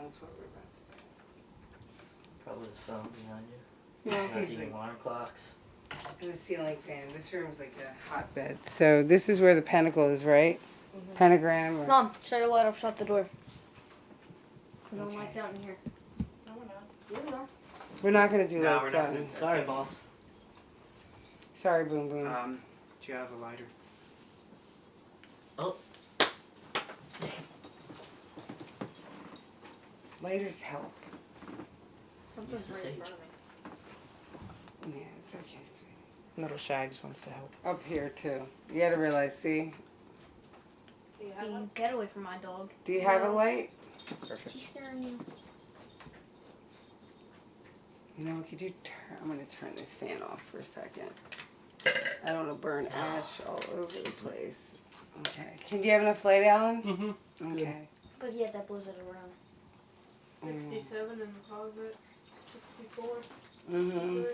That's what we're about to Probably the phone behind you. do. No, Not he's even like, alarm clocks. and the ceiling fan. This room's like a hotbed. So this is where the pentacle is, right? Mm-hmm. Pentagram. Or... Mom, shut your light off, shut the door. No Okay. lights out in here. No, we're not. Yeah, we are. We're not gonna do No, lights we're not out. gonna. Sorry, boss. Sorry, Boom Boom. Do you have a lighter? Oh. Lighters help. Something's Use the right in sage. front of me. Yeah, it's okay, sweetie. Little Shags wants to help. Up here too. You gotta realize. See, Do you have one? You get away from my dog. do you have a light? Perfect. She's scaring you. You know, could you turn? I'm gonna turn this fan off for a second. I don't want to burn ash all over the place. Okay. Can you have enough light, Alan? Mm-hmm. Okay. But yeah, that blows it around. 67 in the closet. 64. Mm-hmm. 3.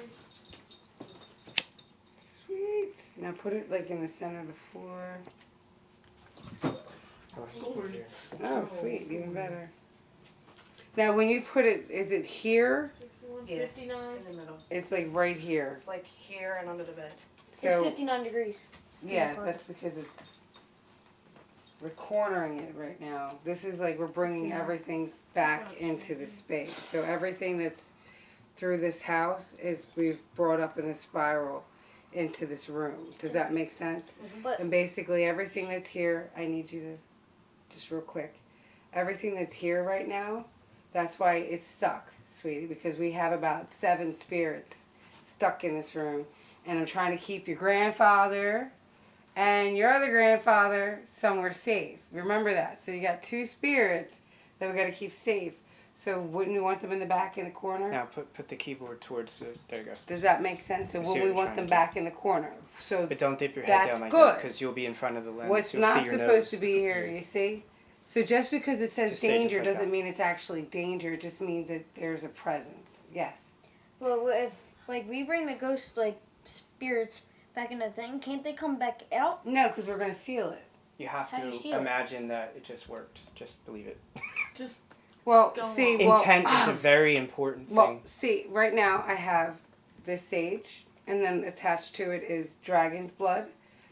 Sweet. Now put it like in the center of the floor. Oh, sweet. Even better. Now, when you put it, is it here? 61, Yeah. 59. In the middle. It's like right here. It's like here and under the bed. It's So 59 degrees. yeah, that's because we're cornering it right now. This is like we're bringing everything back into the space. So everything that's through this house is we've brought up in a spiral into this room. Does that make sense? But And basically everything that's here, I need you to, just real quick, everything that's here right now, that's why it's stuck, sweetie, because we have about 7 spirits stuck in this room. And I'm trying to keep your grandfather and your other grandfather somewhere safe. Remember that. So you got 2 spirits that we got to keep safe. So wouldn't you want them in the back in the corner? Now put the keyboard towards the. There you go. Does that make sense? So I see when what we you're want trying them to do. back in the corner. So But don't dip your head That's down like good. that because you'll be in front of the lens. what's You'll not see your supposed nose. to be here, you see? So just because it says Just say just danger like doesn't that. mean it's actually danger. It just means that there's a presence. Yes. well, if like we bring the ghost like spirits back in the thing, can't they come back out? No, because we're going to seal it. You have How do you to seal it? imagine that it just worked. Just believe it. Just Well, Go see, on. well, Intent is a very important thing. well, see, right now I have this sage, and then attached to it is dragon's blood.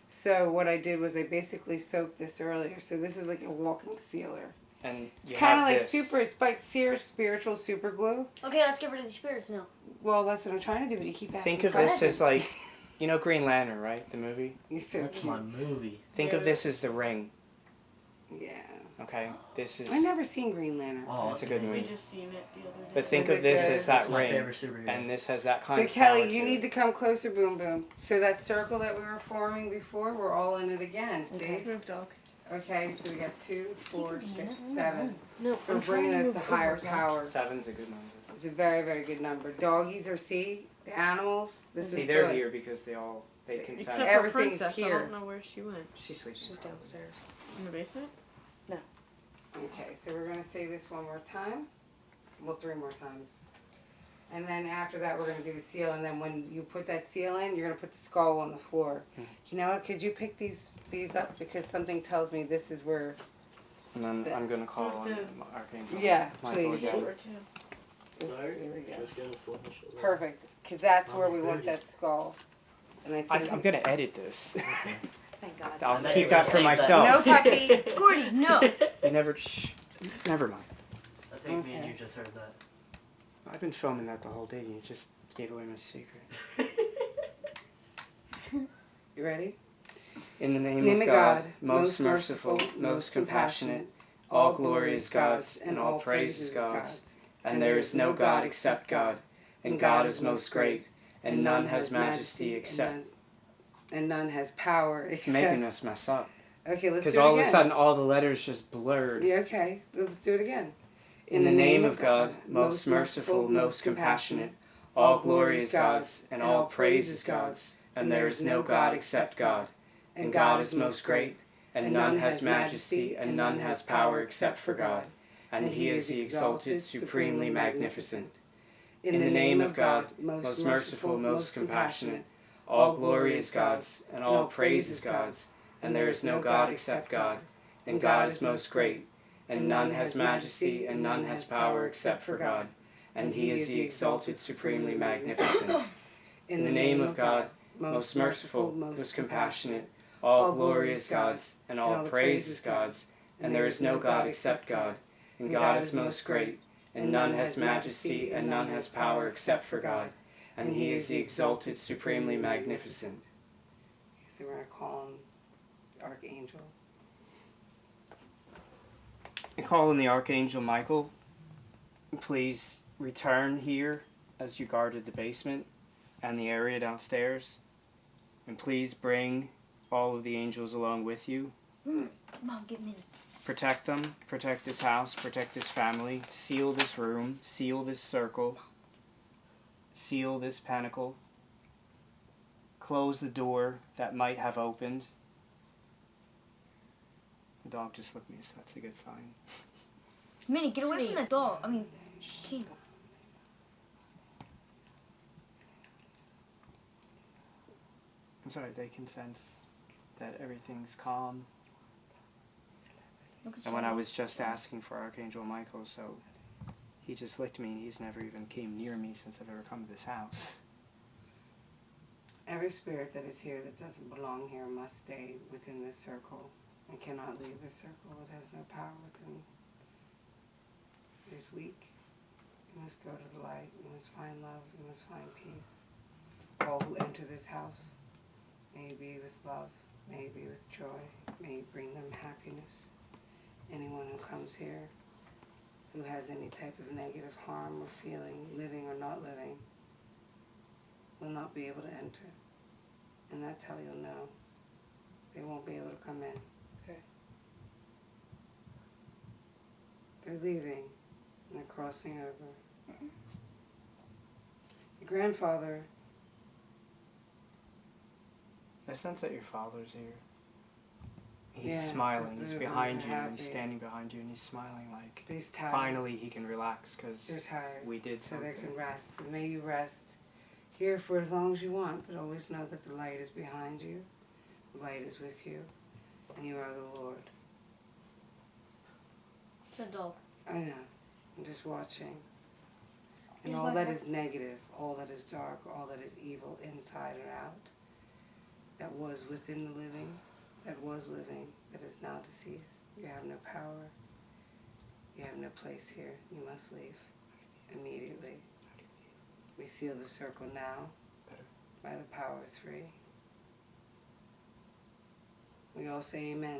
So what I did was I basically soaked this earlier. So this is like a walking sealer. And you It's kind of have like this. it's like spiritual super glue. Okay, let's get rid of the spirits now. Well, that's what I'm trying to do, but you keep asking Think of this as like, you know Green Lantern, right? The movie? You're so That's cute. my movie. Think of this as the ring, Yeah. okay? This is... I've never seen Green Lantern. Oh, That's it's a good amazing. we just seen it the other day. But think Is of it this good? as that That's my ring. favorite superhero. And this has that kind So of Kelly, power you to need it. to come closer, Boom Boom. So that circle that we were forming before, we're all in it again. See? Move, dog. Okay, so we got 2, 4, 6, 7. No, So we're bringing it to higher power. 7's a good number. It's a very, very good number. Doggies are see the animals. This See, is they're good. here because they can Except sense. for Everything's Princess, here. I don't know where she went. She's sleeping. She's downstairs. In the basement? Okay, so we're gonna say this one more time. Well, 3 more times. And then after that, we're gonna do the seal. And then when you put that seal in, you're gonna put the skull on the floor. You know what? Could you pick these up because something tells me this is where. And then I'm going to call on Move Archangel. Yeah, Michael please. again. Or two. Sorry, There we go. just gonna flash it. Perfect, because that's Oh, where we want 30. that skull. And I think. I'm going to edit this. Thank God. I'll And then keep you're that gonna for save that. myself. No puppy. Gordy, no. You never... Never mind. I think me and Okay. you just heard that. I've been filming that the whole day. You just gave away my secret. You ready? In the name, Name of God, most merciful, most compassionate, all glory is God's, and all praise is God's. And there is no God except God, and God is most great, and none has majesty except... And none has power It's except. making us mess up. Okay, let's do Because it all again. of a sudden, all the letters just blurred. Yeah, okay, let's do it again. In the name of God, most merciful, most compassionate, all glory is God's, and all praise is God's. And there is no God except God. And God is most great, and none has majesty, and none has power except for God. And he is the exalted, supremely magnificent. In the name of God, most merciful, most compassionate, all glory is God's, and all praise is God's. And there is no God except God. And God is most great, and none has majesty, and none has power except for God, and he is the exalted, supremely magnificent. In the name of God, most merciful, most compassionate, all glory is God's, and all praise is God's, and there is no God except God, and God is most great, and none has majesty, and none has power except for God, and he is the exalted, supremely magnificent. So we're going to call him Archangel. I call in the Archangel Michael. Please return here as you guarded the basement and the area downstairs. And please bring all of the angels along with you. Mom, give me. Protect them, protect this house, protect this family, seal this room, seal this circle, seal this pentacle, close the door that might have opened. The dog just looked at me, so that's a good sign. Minnie, get away from the dog. I mean, King. I'm sorry, they can sense that everything's calm. Look at And when you. I was just asking for Archangel Michael, so he just licked me, and he's never even came near me since I've ever come to this house. Every spirit that is here that doesn't belong here must stay within this circle and cannot leave this circle. It has no power within. It is weak. You must go to the light. You must find love. You must find peace. All who enter this house may be with love, may be with joy, may bring them happiness. Anyone who comes here who has any type of negative harm or feeling, living or not living, will not be able to enter. And that's how you'll know. They won't be able to come in. Okay. They're leaving and they're crossing over. Your grandfather, I sense that your father's here. He's Yeah, smiling. He's they're behind you, and happy. he's standing behind you, and he's smiling like but he's tired. finally he can relax because They're tired. we did So something. they can rest. So may you rest here for as long as you want, but always know that the light is behind you, the light is with you, and you are the Lord. It's a dog. I know. I'm just watching. And Is all my that heart- is negative, all that is dark, all that is evil inside and out, that was within the living, that was living, that is now deceased. You have no power. You have no place here. You must leave immediately. We seal the circle now by the power of 3. We all say amen.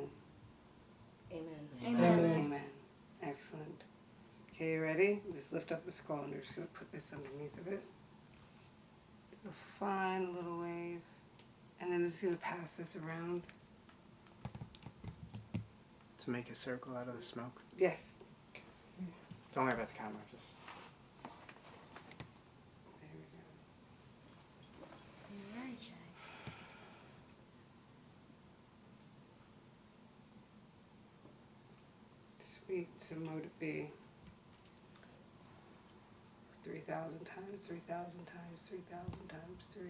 Amen. Amen. Amen. Excellent. Okay, you ready? Just lift up the skull and you're just going to put this underneath of it. A fine little wave. And then it's going to pass this around. To make a circle out of the smoke. Yes. Don't worry about the camera. Just There we go. Alright, Jax. Sweet. So mote it be 3,000 times, 3,000 times, 3,000 times 3.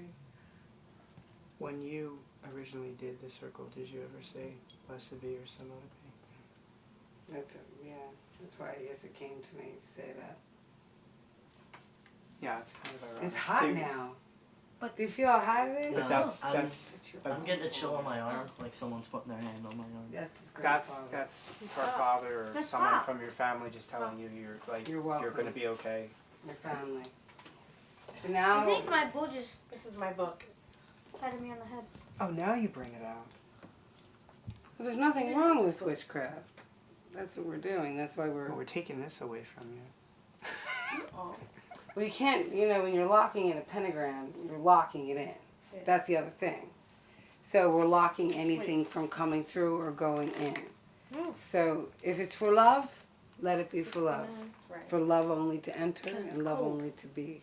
when you originally did the circle, did you ever say blessed be or similar to be? That's yeah. That's why I guess it came to me to say that. Yeah, it's kind of ironic. It's hot Do- now. But- Do you feel how hot it is? But No, that's I'm- that's I'm getting a chill on my arm, like someone's putting their hand on my arm. That's great. that's her father or That's someone hot. from your family just telling you you're like You're welcome. you're gonna be okay. Your family. So I now think my bull just This is my book. patted me on the head. Oh, now you bring it out. well, there's nothing wrong with witchcraft. That's what we're doing. That's why Well, we're taking this away from you. Oh. we can't. You know, when you're locking in a pentagram, you're locking it in. Yeah. That's the other thing. So we're locking anything from coming through or going in. Mm. So if it's for love, let it be for love. Right. For love only to enter 'Cause it's and love cold. only to be.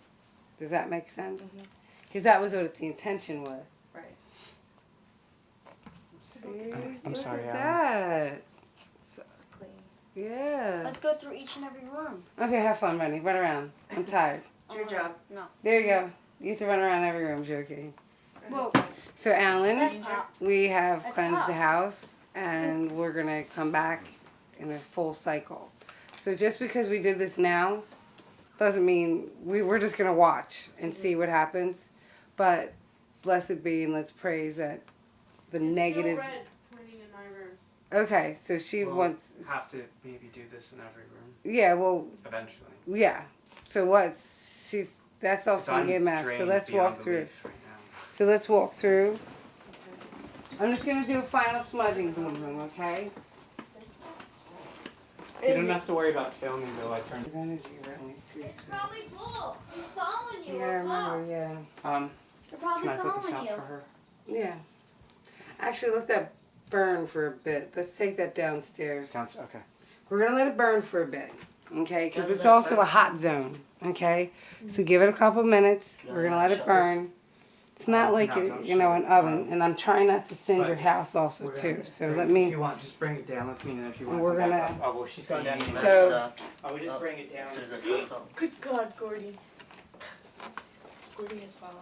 Does that make sense? Mhm. Because that was what the intention was. Right. See? I'm Look sorry, at Alan. that. It's clean. Yeah. Let's go through each and every room. Okay, have fun, Rennie. Run around. I'm tired. It's your job. No. There you go. You have to run around every room, Jokey. Whoa. So, Alan, That's hot. we have That's cleansed hot. the house, and we're going to come back in a full cycle. So just because we did this now doesn't mean we're just going to watch and see what happens. But blessed be, and let's praise that the negative. Still red pointing in my room. Okay, so she We'll wants. have to maybe do this in every room Yeah, well, eventually. yeah. So what? That's also I'm EMF. So drained let's beyond walk through. belief right now. So let's walk through. I'm just gonna do a final smudging boom boom, okay? You don't have to worry about filming though. I turned. Energy really too It's probably Bull. He's following you. Yeah, I remember. Yeah. They're probably Can I put this following out you. for her? Yeah. Actually, let that burn for a bit. Let's take that downstairs. Okay. We're gonna let it burn for a bit, okay? Because Doesn't it's that also burn? a hot zone, okay? So give it a couple minutes. Yeah, We're gonna let shut it burn. It's not like No, a, don't you know, shut an it. oven, and I'm trying not to send your But house also We're too. gonna So bring- let If me. you want, just bring it down with me, and if you want, We're come back gonna- up. Oh well, she's going down. anyway. So- I would just Oh, bring it down. as soon as I said something. Good God, Gordy. Gordy is following.